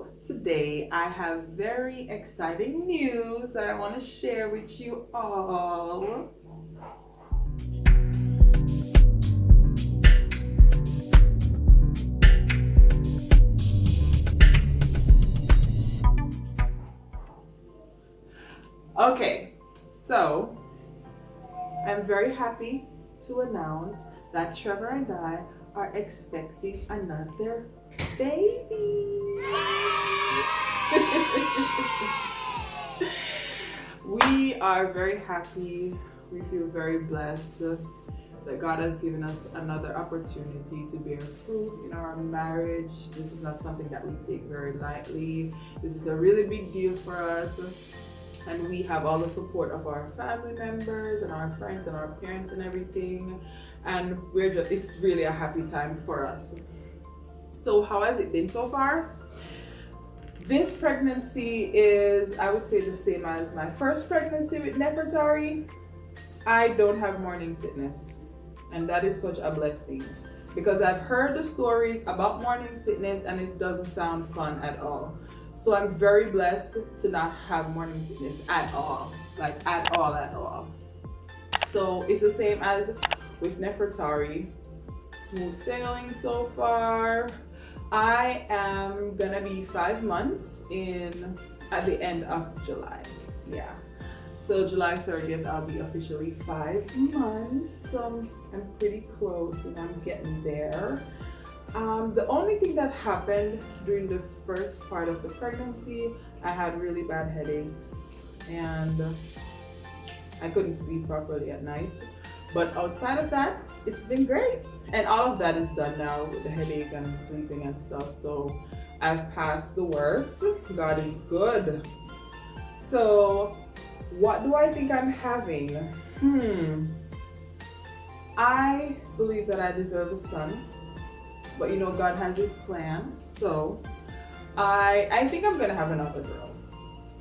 So today I have very exciting news that I want to share with you all. Okay, so I'm very happy to announce that Trevor and I are expecting another baby. We are very happy. We feel very blessed that God has given us another opportunity to bear fruit in our marriage. This is not something that we take very lightly. This is a really big deal for us. And we have all the support of our family members and our friends and our parents and everything. And it's really a happy time for us. So how has it been so far? This pregnancy is, I would say, the same as my first pregnancy with Nefertari. I don't have morning sickness. And that is such a blessing. Because I've heard the stories about morning sickness and it doesn't sound fun at all. So I'm very blessed to not have morning sickness at all. Like at all. So it's the same as with Nefertari. Smooth sailing so far. I am gonna be 5 months at the end of July. Yeah. So July 30th, I'll be officially 5 months. So I'm pretty close and I'm getting there. The only thing that happened during the first part of the pregnancy, I had really bad headaches and I couldn't sleep properly at night. But outside of that, it's been great. And all of that is done now with the headache and sleeping and stuff. So I've passed the worst. God is good. So what do I think I'm having? I believe that I deserve a son. But you know, God has his plan. So I think I'm gonna have another girl.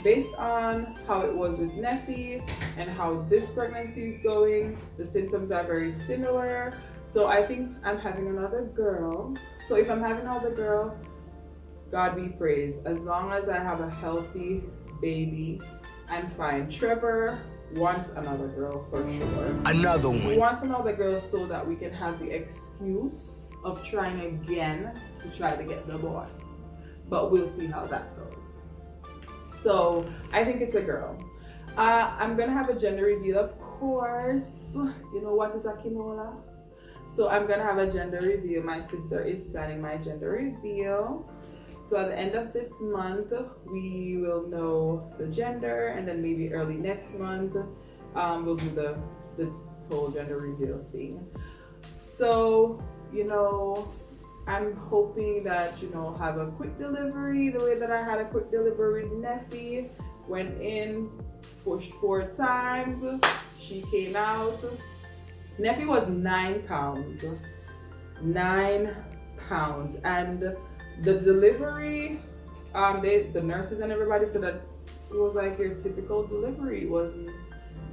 Based on how it was with Neffy and how this pregnancy is going, the symptoms are very similar. So I think I'm having another girl. So if I'm having another girl, God be praised. As long as I have a healthy baby, I'm fine. Trevor wants another girl for sure. Another one. He wants another girl so that we can have the excuse of trying again to try to get the boy. But we'll see how that goes. So I think it's a girl. I'm gonna have a gender reveal, of course. You know what is a kimola? So I'm gonna have a gender reveal. My sister is planning my gender reveal. So at the end of this month, we will know the gender, and then maybe early next month, we'll do the whole gender reveal thing. So, you know, I'm hoping that, you know, have a quick delivery the way that I had a quick delivery with Neffy. Went in, pushed 4 times, she came out. Neffy was 9 pounds. 9 pounds. And the delivery, the nurses and everybody said that it was like your typical delivery.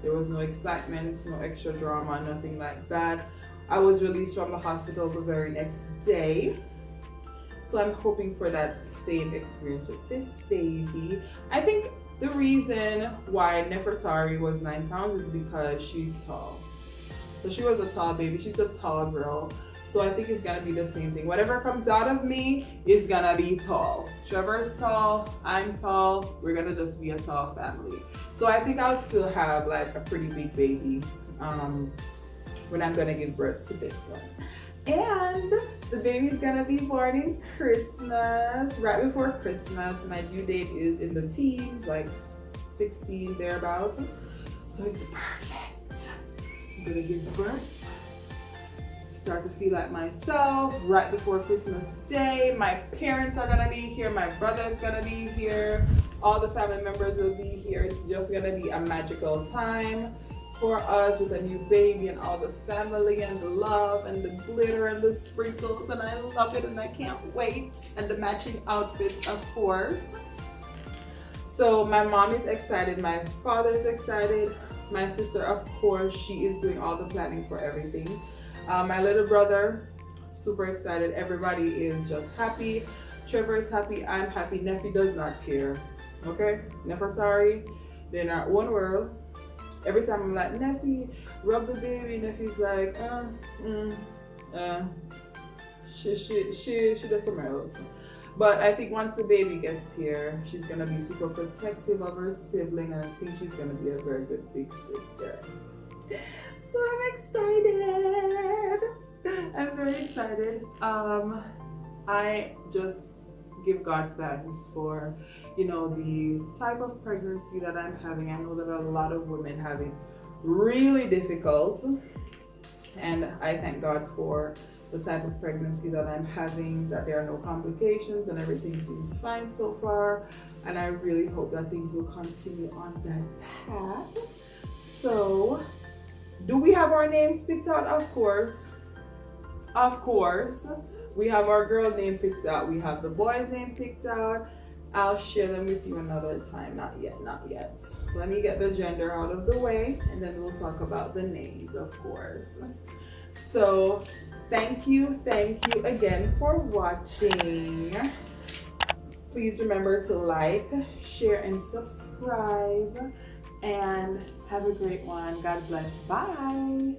There was no excitement, no extra drama, nothing like that. I was released from the hospital the very next day. So I'm hoping for that same experience with this baby. I think the reason why Nefertari was 9 pounds is because she's tall. So she was a tall baby. She's a tall girl. So I think it's gonna be the same thing. Whatever comes out of me is gonna be tall. Trevor's tall, I'm tall. We're gonna just be a tall family. So I think I'll still have like a pretty big baby when I'm gonna give birth to this one. And the baby's gonna be born in Christmas, right before Christmas. My due date is in the teens, like 16 thereabouts. So it's perfect. I'm gonna give birth. Start to feel like myself right before Christmas Day. My parents are gonna be here, my brother's gonna be here, all the family members will be here. It's just gonna be a magical time for us with a new baby and all the family and the love and the glitter and the sprinkles, and I love it and I can't wait. And the matching outfits, of course. So my mom is excited, my father is excited, my sister, of course, she is doing all the planning for everything. My little brother, super excited. Everybody is just happy. Trevor is happy, I'm happy. Nephi does not care. Okay? Nefertari, they're in our own world. Every time I'm like, Nephi, rub the baby, Nephi's like, she does somewhere else. But I think once the baby gets here, she's gonna be super protective of her sibling, and I think she's gonna be a very good big sister. So I'm excited. I'm very excited. I just give God thanks for, you know, the type of pregnancy that I'm having. I know that a lot of women have it really difficult, and I thank God for the type of pregnancy that I'm having, that there are no complications and everything seems fine so far, and I really hope that things will continue on that path. So, do we have our names picked out? Of course. Of course. We have our girl name picked out. We have the boy's name picked out. I'll share them with you another time. Not yet, not yet. Let me get the gender out of the way, and then we'll talk about the names, of course. So, thank you again for watching. Please remember to like, share, and subscribe. And have a great one. God bless. Bye.